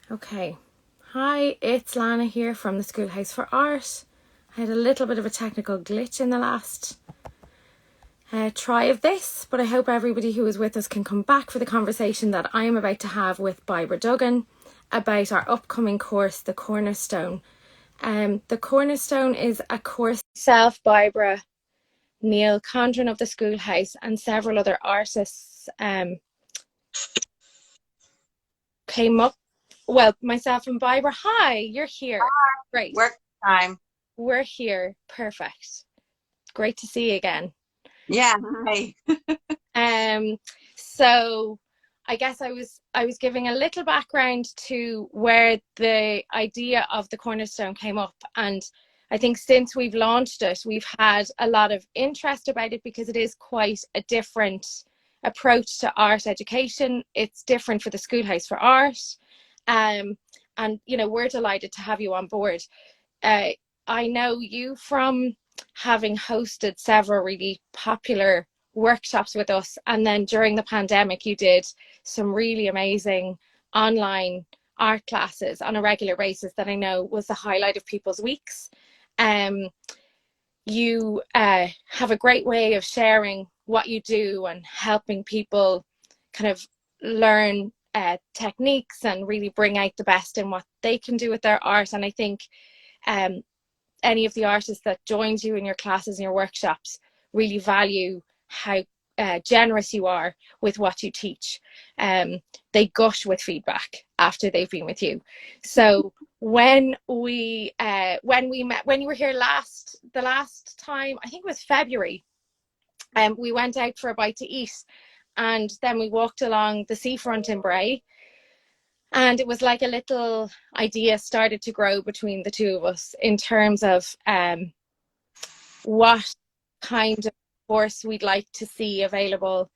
Okay. Hi, it's Lana here from the Schoolhouse for Art. I had a little bit of a technical glitch in the last try of this, but I hope everybody who is with us can come back for the conversation that I am about to have with Bairbre Duggan about our upcoming course, the Cornerstone. The Cornerstone is a course myself, Bairbre, Neil Condren of the Schoolhouse, and several other artists came up. Well, myself and Bairbre, hi, you're here. Great. Work time. We're here. Perfect. Great to see you again. Yeah, hi. So I guess I was giving a little background to where the idea of the Cornerstone came up, and I think since we've launched it, we've had a lot of interest about it because it is quite a different approach to art education. It's different for the Schoolhouse for Art, and we're delighted to have you on board. I know you from having hosted several really popular workshops with us, and then during the pandemic you did some really amazing online art classes on a regular basis that I know was the highlight of people's weeks. You have a great way of sharing what you do and helping people kind of learn techniques and really bring out the best in what they can do with their art. And I think any of the artists that joined you in your classes and your workshops really value how generous you are with what you teach. They gush with feedback after they've been with you. So when we met, when you were here the last time, I think it was February, we went out for a bite to eat, and then we walked along the seafront in Bray. And it was like a little idea started to grow between the two of us in terms of what kind of course we'd like to see available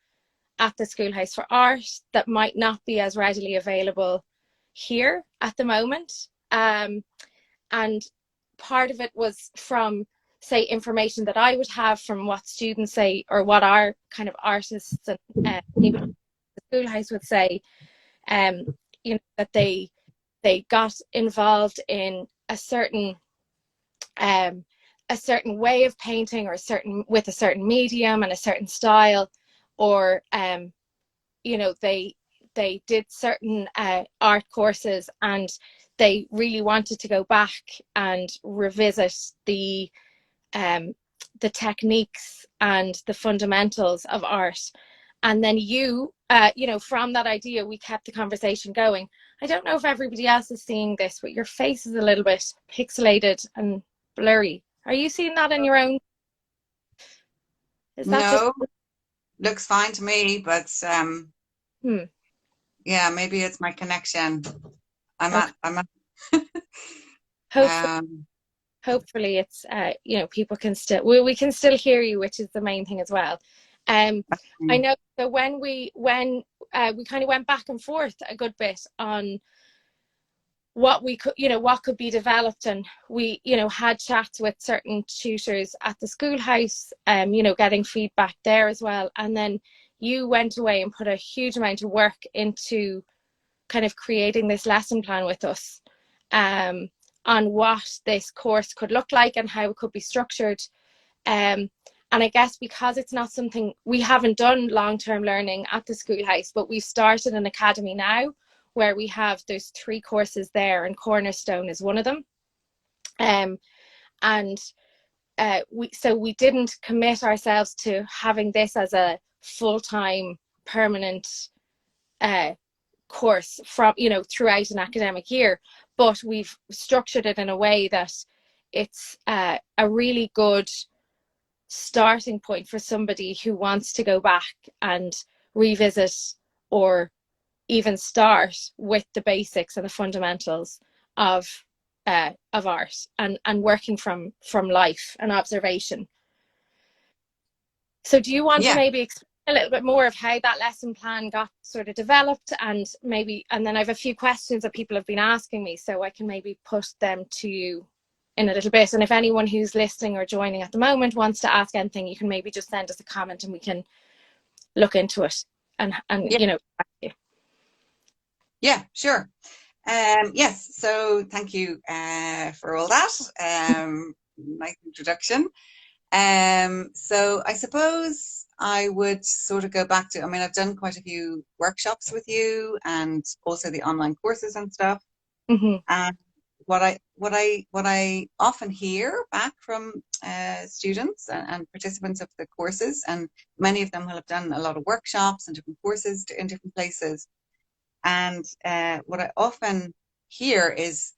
at the Schoolhouse for Art that might not be as readily available here at the moment. And part of it was from, say, information that I would have from what students say, or what our kind of artists and even the Schoolhouse would say. That they got involved in a certain way of painting, or with a certain medium and a certain style, or they did certain art courses, and they really wanted to go back and revisit the techniques and the fundamentals of art. And then from that idea, we kept the conversation going. I don't know if everybody else is seeing this, but your face is a little bit pixelated and blurry. Are you seeing that in your own? Is that just? No, looks fine to me, but Hmm. yeah, maybe it's my connection. Okay. I'm at Hopefully, um it's people can still we can still hear you, which is the main thing as well. I know that when we kind of went back and forth a good bit on what we could, what could be developed, and we, had chats with certain tutors at the Schoolhouse, getting feedback there as well. And then you went away and put a huge amount of work into kind of creating this lesson plan with us, on what this course could look like and how it could be structured. And I guess because it's not something we haven't done long-term learning at the Schoolhouse, but we've started an academy now where there's 3 courses there, and Cornerstone is one of them. And we didn't commit ourselves to having this as a full-time permanent course from throughout an academic year, but we've structured it in a way that it's a really good starting point for somebody who wants to go back and revisit, or even start with the basics and the fundamentals of art, and working from life and observation. So do you want to yeah, maybe explain a little bit more of how that lesson plan got sort of developed, and then I have a few questions that people have been asking me, so I can maybe put them to you in a little bit. And if anyone who's listening or joining at the moment wants to ask anything, you can maybe just send us a comment and we can look into it and yeah, you know. yeah, sure. Yes, so thank you for all that. Nice introduction. So I suppose I would sort of go back to, I mean, I've done quite a few workshops with you and also the online courses and stuff. Hmm. And what I often hear back from students and participants of the courses, and many of them will have done a lot of workshops and different courses in different places. And what I often hear is,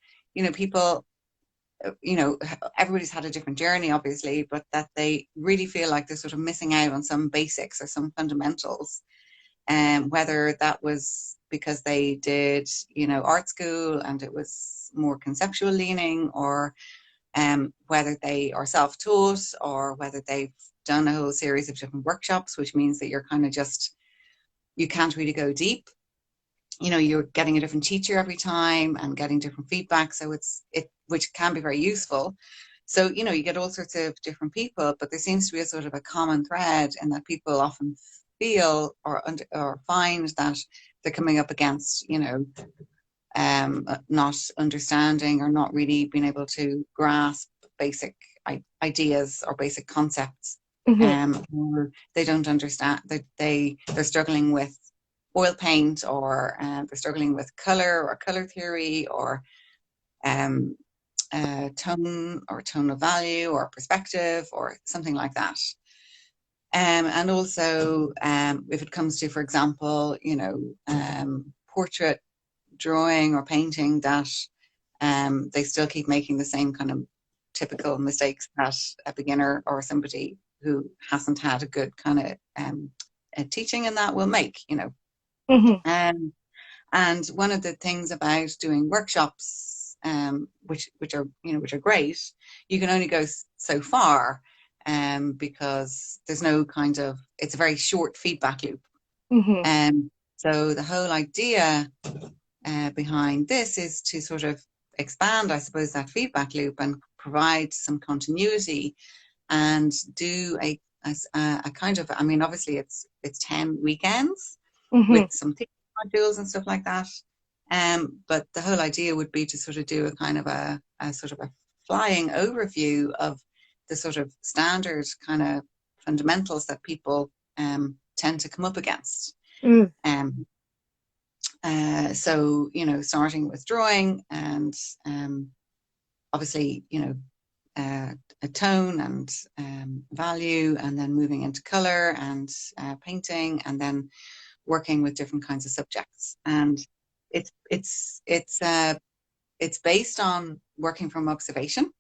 people, everybody's had a different journey, obviously, but that they really feel like they're sort of missing out on some basics or some fundamentals. And whether that was because they did, art school and it was more conceptual leaning, or whether they are self-taught, or whether they've done a whole series of different workshops, which means that you're kind of just, you can't really go deep. You're getting a different teacher every time and getting different feedback. So which can be very useful. So, you get all sorts of different people, but there seems to be a sort of a common thread in that people often feel or find that they're coming up against, not understanding or not really being able to grasp basic ideas or basic concepts. Hmm. Or they don't understand that they're struggling with oil paint, or they're struggling with color or color theory, or um, tone or tone of value or perspective or something like that. And also, if it comes to, for example, portrait drawing or painting, that they still keep making the same kind of typical mistakes that a beginner or somebody who hasn't had a good kind of teaching in that will make, Hmm. Um, and one of the things about doing workshops, which are great, you can only go so far, because there's no kind of, it's a very short feedback loop. Hmm. So the whole idea behind this is to sort of expand, I suppose, that feedback loop and provide some continuity and do a kind of, I mean, obviously it's 10 weekends Hmm. with some theory modules and stuff like that. But the whole idea would be to sort of do a kind of a sort of a flying overview of the sort of standard kind of fundamentals that people tend to come up against. Mm. Um, so, starting with drawing and obviously, a tone and value, and then moving into color and painting, and then working with different kinds of subjects. And it's based on working from observation.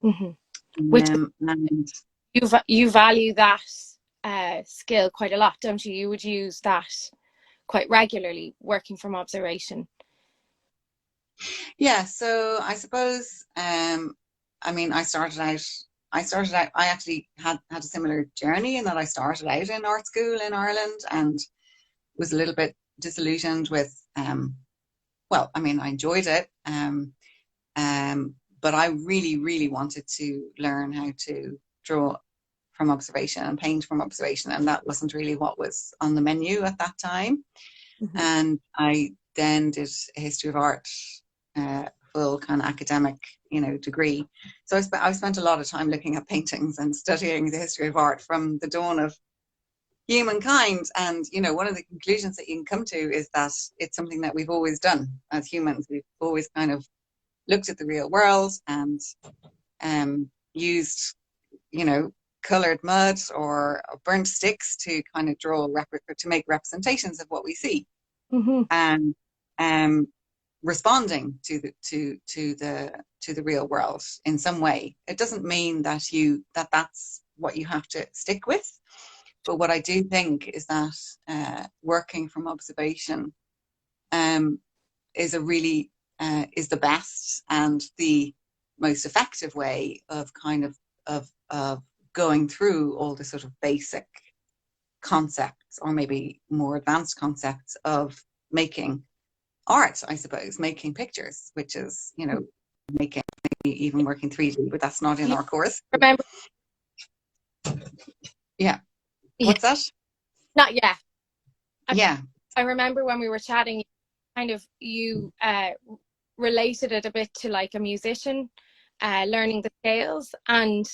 Hmm. Which And you value that skill quite a lot, don't you? You would use that quite regularly, working from observation. yeah, so I suppose, I mean, I actually had a similar journey in that I started out in art school in Ireland and was a little bit disillusioned with, well, I mean, I enjoyed it, but I really, really wanted to learn how to draw from observation and paint from observation, and that wasn't really what was on the menu at that time. Hmm. And I then did a history of art, full kind of academic, degree. So I spent a lot of time looking at paintings and studying the history of art from the dawn of humankind. And one of the conclusions that you can come to is that it's something that we've always done as humans. We've always kind of looked at the real world and used, colored mud or burnt sticks to kind of to make representations of what we see, Hmm. and responding to the real world in some way. It doesn't mean that's what you have to stick with, but what I do think is that working from observation um, is a really is the best and the most effective way of kind of going through all the sort of basic concepts, or maybe more advanced concepts of making art, I suppose, making pictures, which is, making, maybe even working 3D, but that's not in Yeah, our course. remember? Yeah. Yeah, What's that? not yet. I, Yeah. I remember when we were chatting. kind of you related it a bit to like a musician learning the scales, and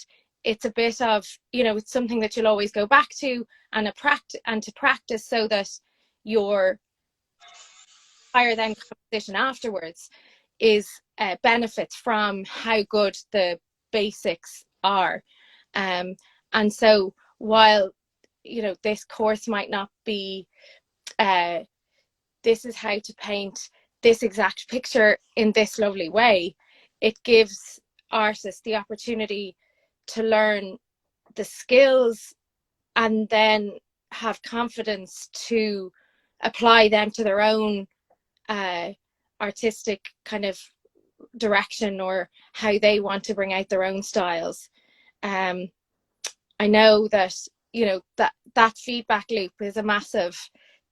it's a bit of, you know, it's something that you'll always go back to, and to practice so that your higher then composition afterwards is benefits from how good the basics are. And so while, you know, this course might not be this is how to paint this exact picture in this lovely way, it gives artists the opportunity to learn the skills and then have confidence to apply them to their own artistic kind of direction, or how they want to bring out their own styles. I know that, you know, that feedback loop is a massive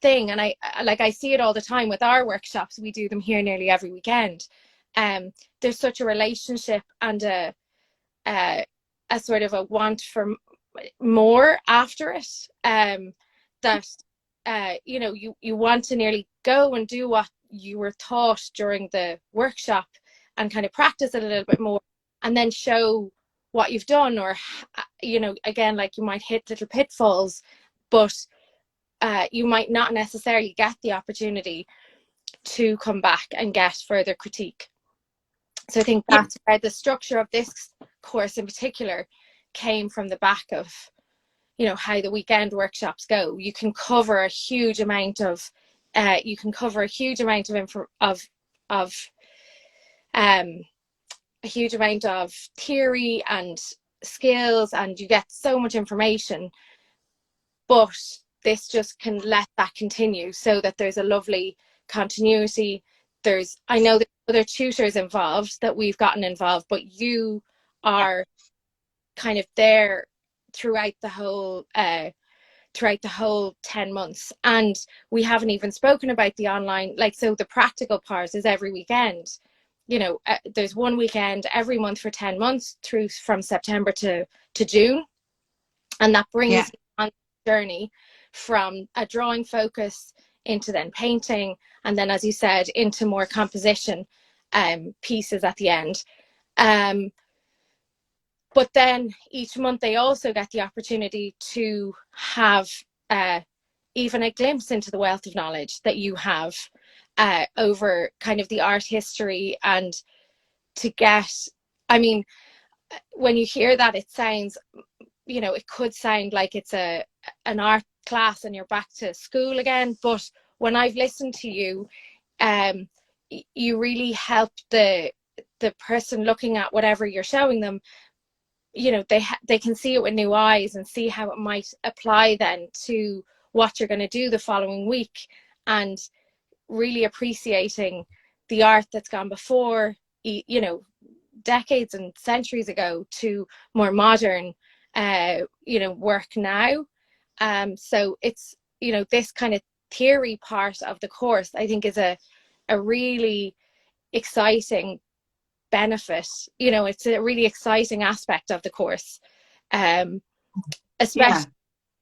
thing, and I see it all the time with our workshops. We do them here nearly every weekend. There's such a relationship and a sort of a want for more after it, that you know, you want to nearly go and do what you were taught during the workshop and kind of practice it a little bit more, and then show what you've done. Or, you know, again, like you might hit little pitfalls, but you might not necessarily get the opportunity to come back and get further critique. So I think that's where the structure of this course in particular came from, the back of, you know, how the weekend workshops go. You can cover a huge amount of a huge amount of theory and skills, and you get so much information. But this just can let that continue, so that there's a lovely continuity. I know there's other tutors involved that we've gotten involved, but you are kind of there throughout the whole 10 months. And we haven't even spoken about the online, like, so the practical part is every weekend. You know, there's one weekend every month for 10 months through from September to June, and that brings you on the journey from a drawing focus into then painting, and then, as you said, into more composition pieces at the end. But then each month they also get the opportunity to have even a glimpse into the wealth of knowledge that you have over kind of the art history. And to get, I mean, when you hear that, it sounds, you know, it could sound like it's an art class and you're back to school again. But when I've listened to you, you really help the person looking at whatever you're showing them. You know, they can see it with new eyes and see how it might apply then to what you're going to do the following week, and really appreciating the art that's gone before, you know, decades and centuries ago, to more modern you know, work now. So it's, you know, this kind of theory part of the course, I think, is a really exciting benefit. You know, it's a really exciting aspect of the course, especially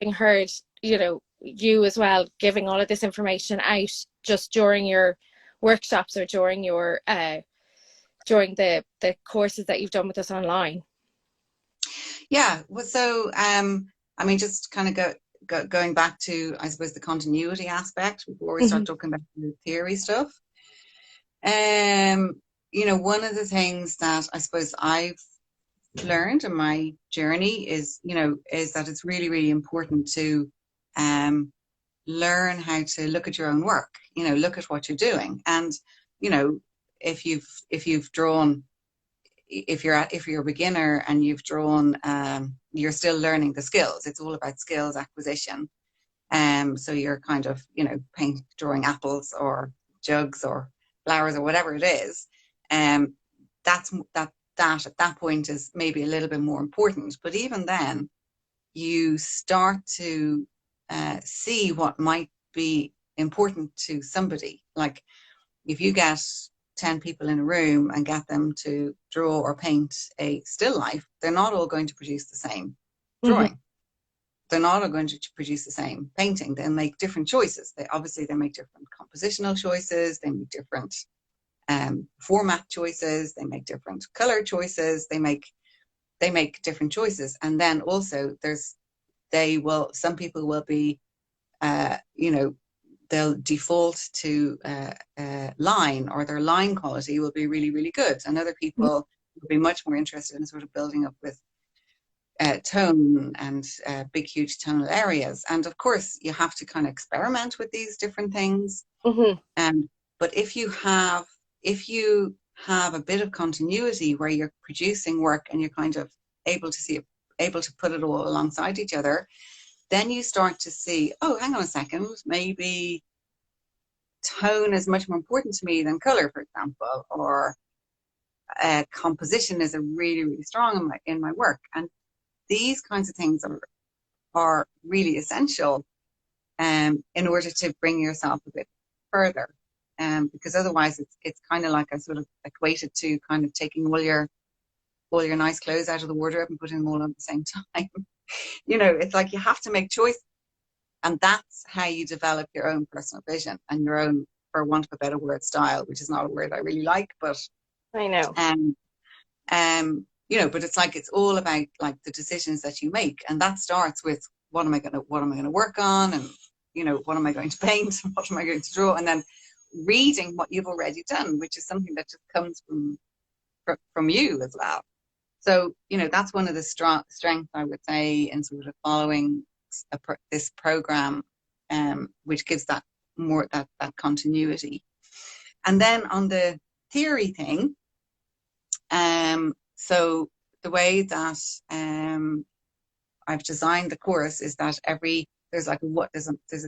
having heard, you know, you as well giving all of this information out just during your workshops, or during your during the courses that you've done with us online. Yeah, well, so I mean, just kind of going back to, I suppose, the continuity aspect before we start talking about the theory stuff. You know, one of the things that I suppose I've learned in my journey is, you know, is that it's really, really important to learn how to look at your own work. You know, look at what you're doing, and, you know, if you've drawn, if you're a beginner and you've drawn, you're still learning the skills. It's all about skills acquisition. So you're kind of, you know, drawing apples or jugs or flowers or whatever it is. That at that point is maybe a little bit more important. But even then, you start to see what might be important to somebody. Like, if you get 10 people in a room and get them to draw or paint a still life, they're not all going to produce the same drawing. they're not all going to produce the same painting. They'll make different choices. They make different compositional choices. They make different format choices. They make different color choices. They make different choices. And then also some people will be, they'll default to line, or their line quality will be really, really good. And other people will be much more interested in sort of building up with tone and big, huge tonal areas. And of course, you have to kind of experiment with these different things. But if you have a bit of continuity where you're producing work and you're kind of able to put it all alongside each other, then you start to see, oh, hang on a second, maybe tone is much more important to me than color, for example, or composition is a really, really strong in my work. And these kinds of things are really essential in order to bring yourself a bit further. Because otherwise it's kind of like I sort of equate it to kind of taking all your nice clothes out of the wardrobe and putting them all on at the same time. It's like you have to make choice, and that's how you develop your own personal vision and your own, for want of a better word, style, which is not a word I really like, but I know. But it's all about like the decisions that you make, and that starts with what am I going to work on, and what am I going to paint, and what am I going to draw, and then reading what you've already done, which is something that just comes from you as well. So that's one of the strengths I would say in sort of following this program, which gives that more that continuity. And then on the theory thing, so the way that I've designed the course is that there's a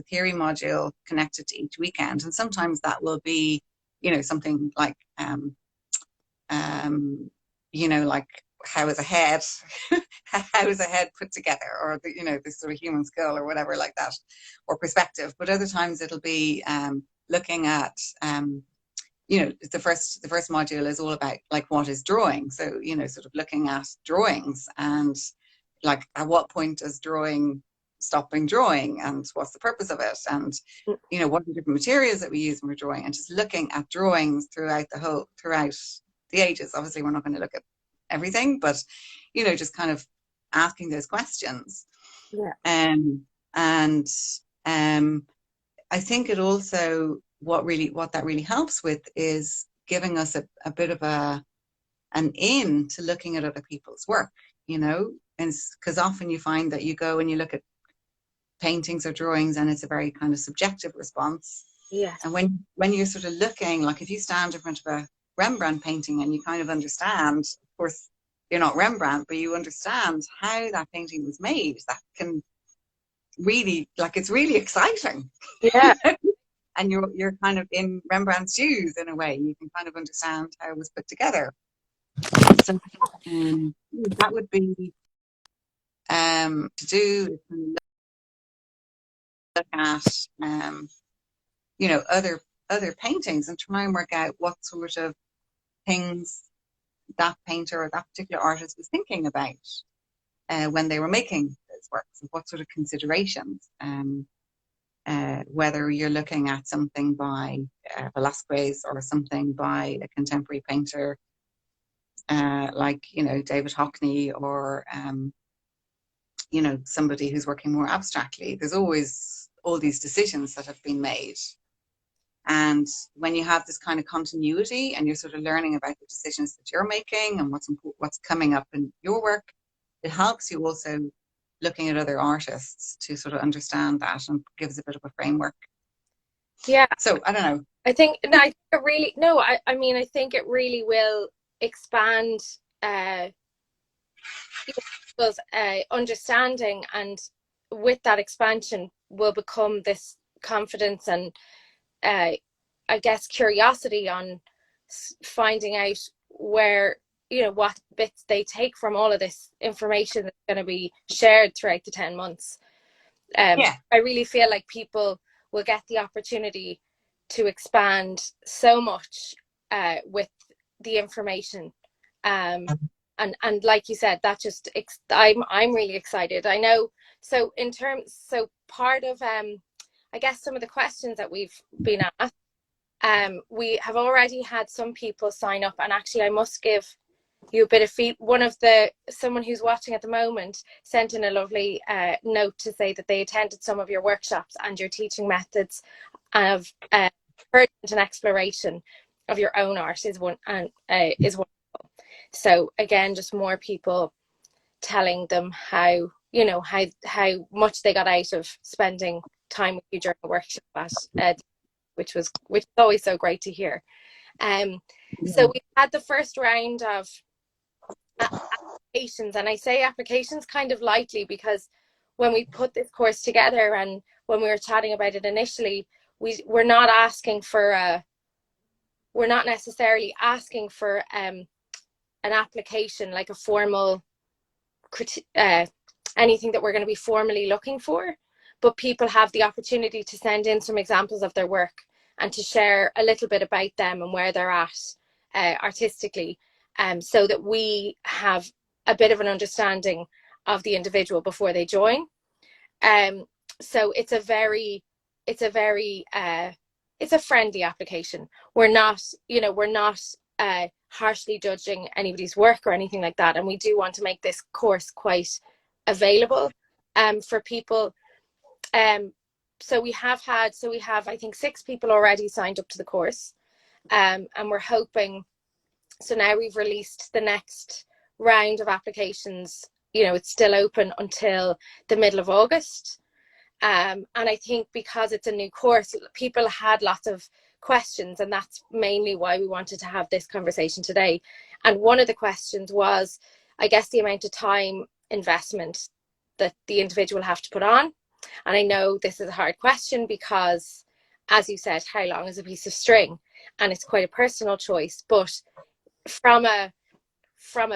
theory module connected to each weekend, and sometimes that will be something like like how is a head put together, or this sort of human skull or whatever like that, or perspective. But other times it'll be looking at the first module is all about like what is drawing, so sort of looking at drawings and like at what point does drawing stop being drawing, and what's the purpose of it, and what are the different materials that we use when we're drawing, and just looking at drawings throughout the ages. Obviously we're not going to look at everything, but just kind of asking those questions. And I think it also what that really helps with is giving us a bit of an in to looking at other people's work, and because often you find that you go and you look at paintings or drawings and it's a very kind of subjective response. And when you're sort of looking, like if you stand in front of a Rembrandt painting and you kind of understand, of course you're not Rembrandt, but you understand how that painting was made, that can really, like, it's really exciting. And you're kind of in Rembrandt's shoes in a way. You can kind of understand how it was put together. So that would be to do, look at other paintings and try and work out what sort of things that painter or that particular artist was thinking about when they were making those works, and what sort of considerations. Whether you're looking at something by Velázquez or something by a contemporary painter like David Hockney, or somebody who's working more abstractly. There's always all these decisions that have been made. And when you have this kind of continuity and you're sort of learning about the decisions that you're making and what's coming up in your work, it helps you also looking at other artists to sort of understand that, and gives a bit of a framework. So I don't know. I think it really, I think it really will expand people's understanding, and with that expansion will become this confidence and I guess curiosity on finding out where what bits they take from all of this information that's going to be shared throughout the 10 months. I really feel like people will get the opportunity to expand so much with the information, and like you said, that just I'm really excited. I know So part of I guess some of the questions that we've been asked, we have already had some people sign up, and actually I must give you a bit of feedback. Someone who's watching at the moment sent in a lovely note to say that they attended some of your workshops, and your teaching methods of encouragement and exploration of your own art is wonderful. So again, just more people telling them how much they got out of spending time with you during the workshop, which is always so great to hear. So we had the first round of applications, and I say applications kind of lightly because when we put this course together and when we were chatting about it initially, we're not necessarily asking for an application, like a formal anything that we're going to be formally looking for, but people have the opportunity to send in some examples of their work and to share a little bit about them and where they're at artistically, so that we have a bit of an understanding of the individual before they join. So it's a friendly application. We're not harshly judging anybody's work or anything like that, and we do want to make this course quite available for people. So we have I think 6 people already signed up to the course, and we're hoping, so now we've released the next round of applications. It's still open until the middle of August, and I think because it's a new course, people had lots of questions, and that's mainly why we wanted to have this conversation today. And one of the questions was, I guess, the amount of time investment that the individual have to put on. And I know this is a hard question because, as you said, how long is a piece of string? And it's quite a personal choice. But from a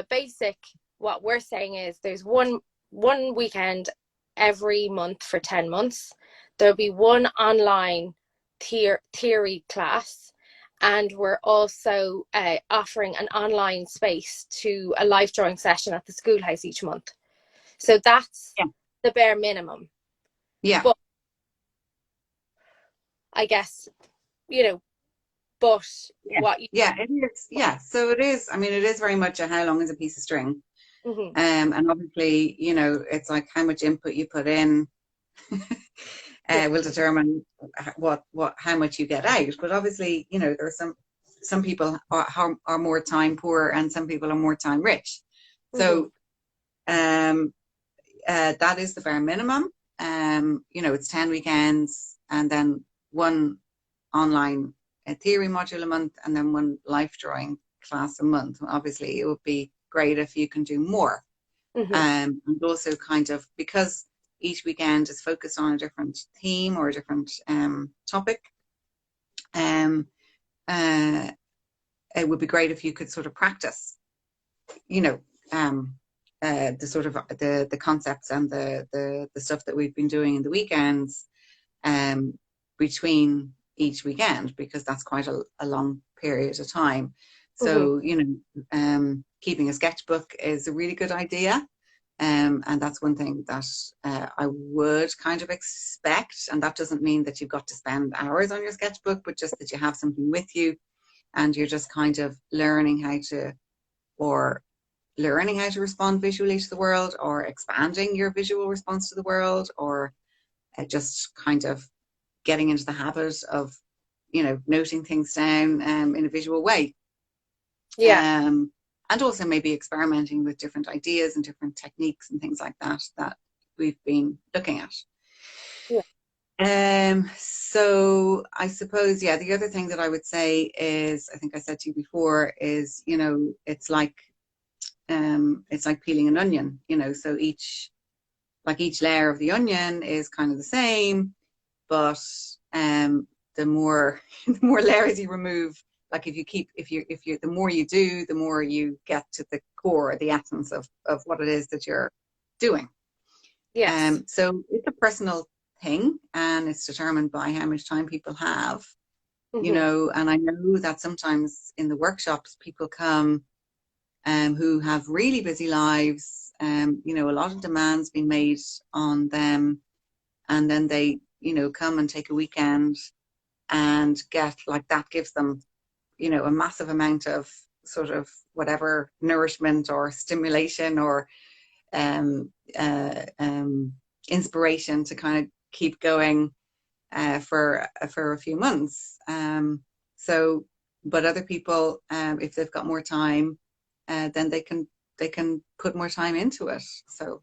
basic, what we're saying is there's one weekend every month for 10 months. There'll be one online theory class, and we're also offering an online space to a life drawing session at the Schoolhouse each month. So that's the bare minimum. Yeah. But I guess, but what it is. Yeah. So it is. I mean, it is very much a how long is a piece of string. Mm-hmm. And obviously, it's like how much input you put in will determine how much you get out. But obviously, there are some people are more time poor, and some people are more time rich. So that is the bare minimum. It's 10 weekends, and then one online theory module a month, and then one life drawing class a month. Obviously, it would be great if you can do more. And also kind of, because each weekend is focused on a different theme or a different topic, it would be great if you could sort of practice, the sort of the concepts and the stuff that we've been doing in the weekends between each weekend, because that's quite a long period of time. So, keeping a sketchbook is a really good idea. And that's one thing that I would kind of expect. And that doesn't mean that you've got to spend hours on your sketchbook, but just that you have something with you, and you're just kind of learning how to respond visually to the world, or expanding your visual response to the world, or just kind of getting into the habit of, noting things down in a visual way. Yeah. And also maybe experimenting with different ideas and different techniques and things like that we've been looking at. Yeah. So I suppose, the other thing that I would say is, I think I said to you before, is, it's like peeling an onion, so each layer of the onion is kind of the same, but the more layers you remove, like the more you do, the more you get to the core, the essence of what it is that you're doing. Yes. So it's a personal thing, and it's determined by how much time people have, and I know that sometimes in the workshops people come who have really busy lives, you know, a lot of demands being made on them, and then they, you know, come and take a weekend and get like that gives them, you know, a massive amount of sort of whatever nourishment or stimulation or um, uh, um, inspiration to kind of keep going for a few months. So, but other people, if they've got more time, then they can put more time into it. So,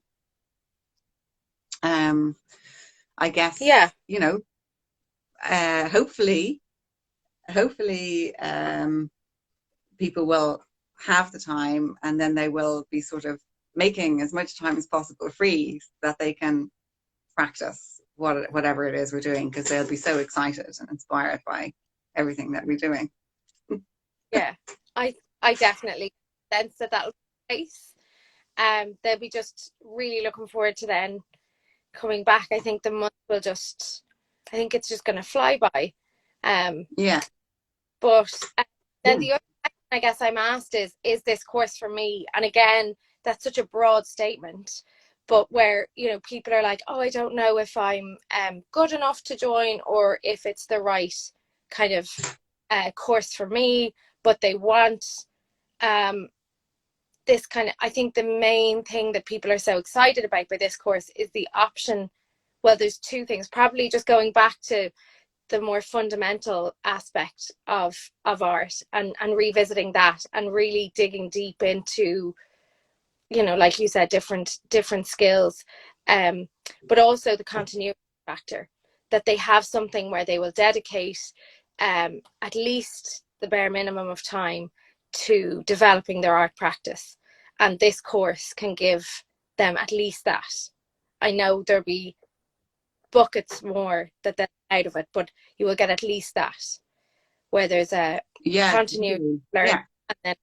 I Yeah. guess, you know, hopefully, hopefully, people will have the time, and then they will be sort of making as much time as possible free so that they can practice whatever it is we're doing, because they'll be so excited and inspired by everything that we're doing. Yeah, I definitely sense that that'll be the case. They'll be just really looking forward to then coming back. I think the month will just, I think it's just going to fly by. Um, Yeah. but then Yeah. the other question I guess I'm asked is this course for me? And again, that's such a broad statement. But where, you know, people are like, oh, I don't know if I'm good enough to join, or if it's the right kind of course for me, but they want um, this kind of, I think the main thing that people are so excited about by this course is the option. Well, there's two things, probably just going back to the more fundamental aspect of art, and revisiting that and really digging deep into, you know, like you said, different skills, but also the continuity factor, that they have something where they will dedicate at least the bare minimum of time to developing their art practice, and this course can give them at least that. I know there'll be buckets more that they're out of it, but you will get at least that, where there's a Yeah. continuity learning, Yeah. and then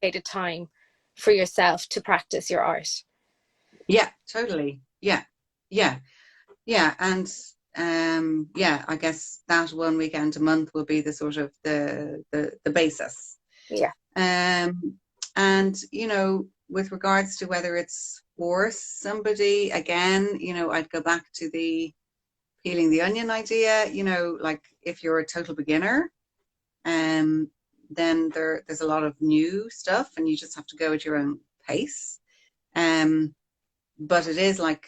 dedicated time for yourself to practice your art. Yeah. Totally. Yeah. Yeah. Yeah. And yeah, I guess that one weekend a month will be the sort of the basis. Yeah. And you know, with regards to whether it's for somebody, again, you know, I'd go back to the peeling the onion idea. You know, like if you're a total beginner, um, then there's a lot of new stuff, and you just have to go at your own pace. Um, but it is like,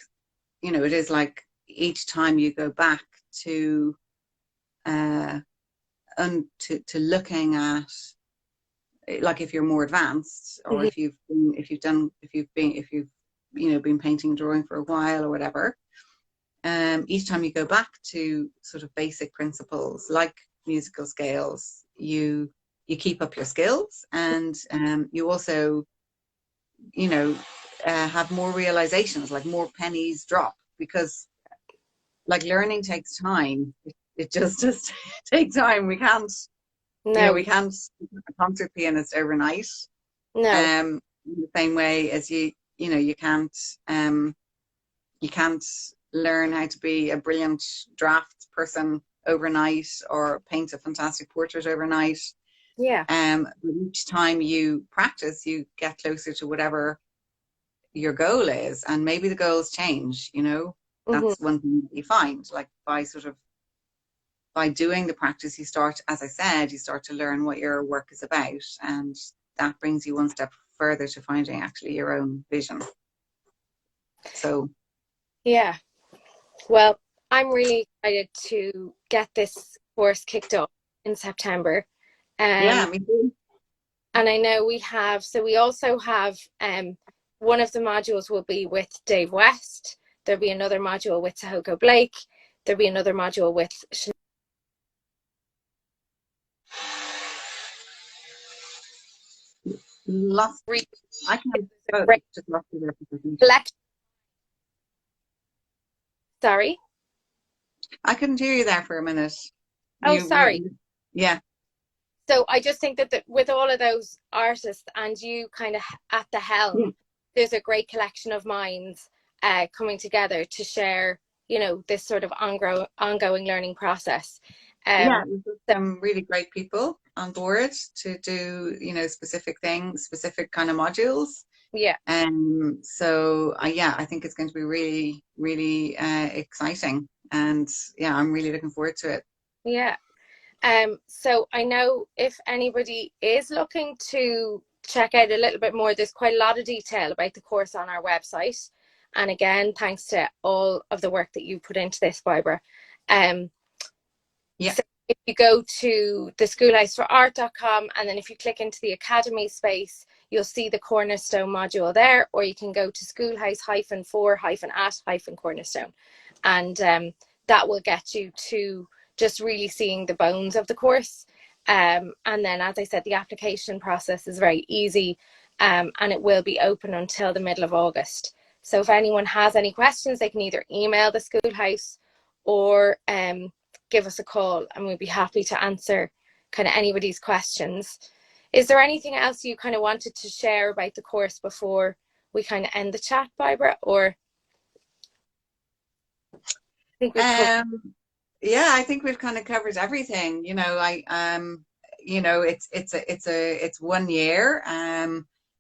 you know, it is like each time you go back to to looking at, like if you're more advanced, or Mm-hmm. if you've you know been painting and drawing for a while or whatever, each time you go back to sort of basic principles like musical scales, you keep up your skills, and you also, you know, have more realizations, like more pennies drop, because like learning takes time. It just takes time. We can't, you know, No, we can't become a concert pianist overnight. no, In the same way as you know, you can't learn how to be a brilliant draft person overnight, or paint a fantastic portrait overnight. yeah. But each time you practice, you get closer to whatever your goal is, and maybe the goals change. You know, Mm-hmm. that's one thing that you find, like by sort of by doing the practice, you start, as I said, you start to learn what your work is about, and that brings you one step further to finding actually your own vision. So Yeah. Well, I'm really excited to get this course kicked off in September. yeah, Um, me too. and I know we also have one of the modules will be with Dave West. There'll be another module with Sahoko Blake. There'll be another module with Lost. I can't. Oh, Sinead. just lost you there for a second. Sorry. I couldn't hear you there for a minute. Oh, You were, sorry. yeah, So I just think that with all of those artists and you kind of at the yeah, helm, there's a great collection of minds coming together to share, you know, this sort of ongoing learning process. yeah. Um, It was just so some really great people, on board to do, you know, specific things, specific kind of modules. Yeah. So yeah, I think it's going to be really, really exciting, and yeah, I'm really looking forward to it. Yeah. So I know if anybody is looking to check out a little bit more, there's quite a lot of detail about the course on our website. And again, thanks to all of the work that you put into this, Bairbre. Yeah. So if you go to the schoolhouseforart.com, and then if you click into the academy space, you'll see the Cornerstone module there, or you can go to schoolhouse-for-at-cornerstone. And that will get you to just really seeing the bones of the course. And then, as I said, the application process is very easy, and it will be open until the middle of August. So if anyone has any questions, they can either email the Schoolhouse or give us a call, and we'd be happy to answer kind of anybody's questions. Is there anything else you kind of wanted to share about the course before we kind of end the chat, Bairbre? Or I think we've covered. Yeah, I think we've kind of covered everything. You know, you know, it's 1 year.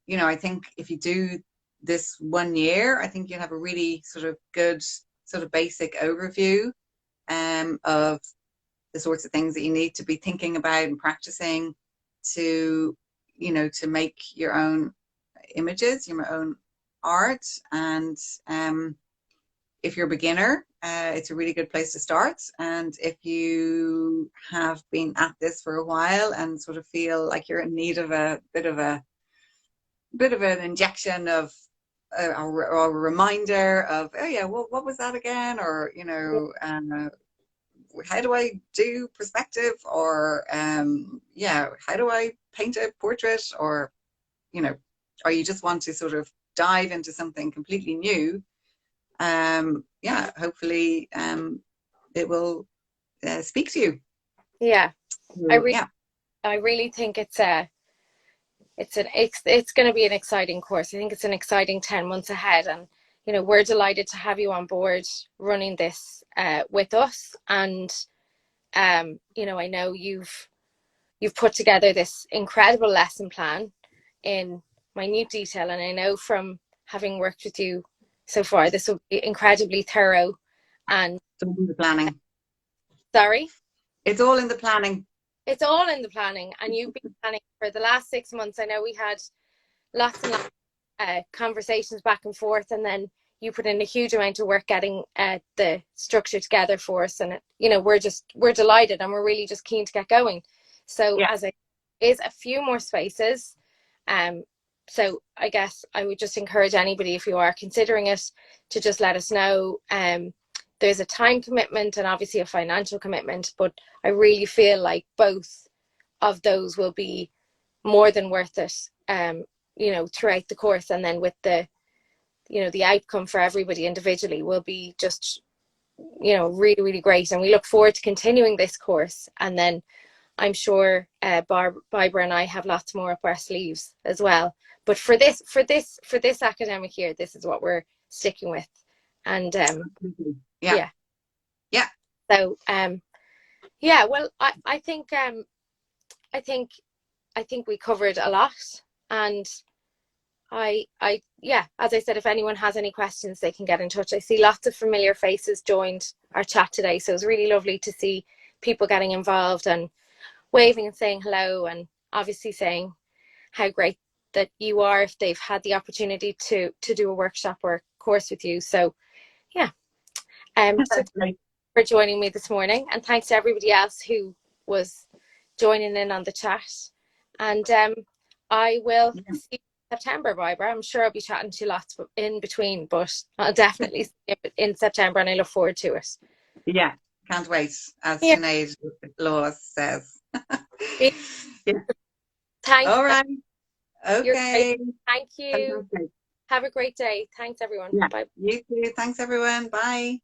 You know, I think if you do this 1 year, I think you'll have a really sort of good sort of basic overview of the sorts of things that you need to be thinking about and practicing to, you know, to make your own images, your own art. And if you're a beginner, it's a really good place to start. And if you have been at this for a while and sort of feel like you're in need of a bit of an injection of or a reminder of, oh yeah, well, what was that again? Or, you know, how do I do perspective? Or yeah, how do I paint a portrait? Or, you know, or you just want to sort of dive into something completely new, yeah, hopefully it will speak to you. Yeah, So, yeah. I really think it's going to be an exciting course. I think it's an exciting 10 months ahead, and you know, we're delighted to have you on board running this with us. And you know, I know you've put together this incredible lesson plan in minute detail, and I know from having worked with you so far, this will be incredibly thorough. And It's all in the planning. Sorry? It's all in the planning. It's all in the planning, and you've been planning for the last 6 months. I know we had lots and lots of conversations back and forth, and then you put in a huge amount of work getting the structure together for us. And you know, we're delighted, and we're really just keen to get going. So Yeah. as it is a few more spaces, so I guess I would just encourage anybody, if you are considering it, to just let us know. There's a time commitment and obviously a financial commitment, but I really feel like both of those will be more than worth it, you know, throughout the course. And then with the, you know, the outcome for everybody individually will be just, you know, really, really great. And we look forward to continuing this course. And then I'm sure Bairbre and I have lots more up our sleeves as well. But for this academic year, this is what we're sticking with. And yeah. So yeah, well, I think we covered a lot. And yeah, as I said, if anyone has any questions, they can get in touch. I see lots of familiar faces joined our chat today, so it's really lovely to see people getting involved and waving and saying hello, and obviously saying how great that you are if they've had the opportunity to do a workshop or a course with you. So yeah, so thanks for joining me this morning, and thanks to everybody else who was joining in on the chat. And I will see you in September, Bairbre. I'm sure I'll be chatting to you lots in between, but I'll definitely see you in September, and I look forward to it. Yeah, can't wait, as Sinead Laws says. Yeah. Thanks. All right. Okay. Thank you. Have a great day. Thanks, everyone. Yeah. Bye. You too. Thanks, everyone. Bye.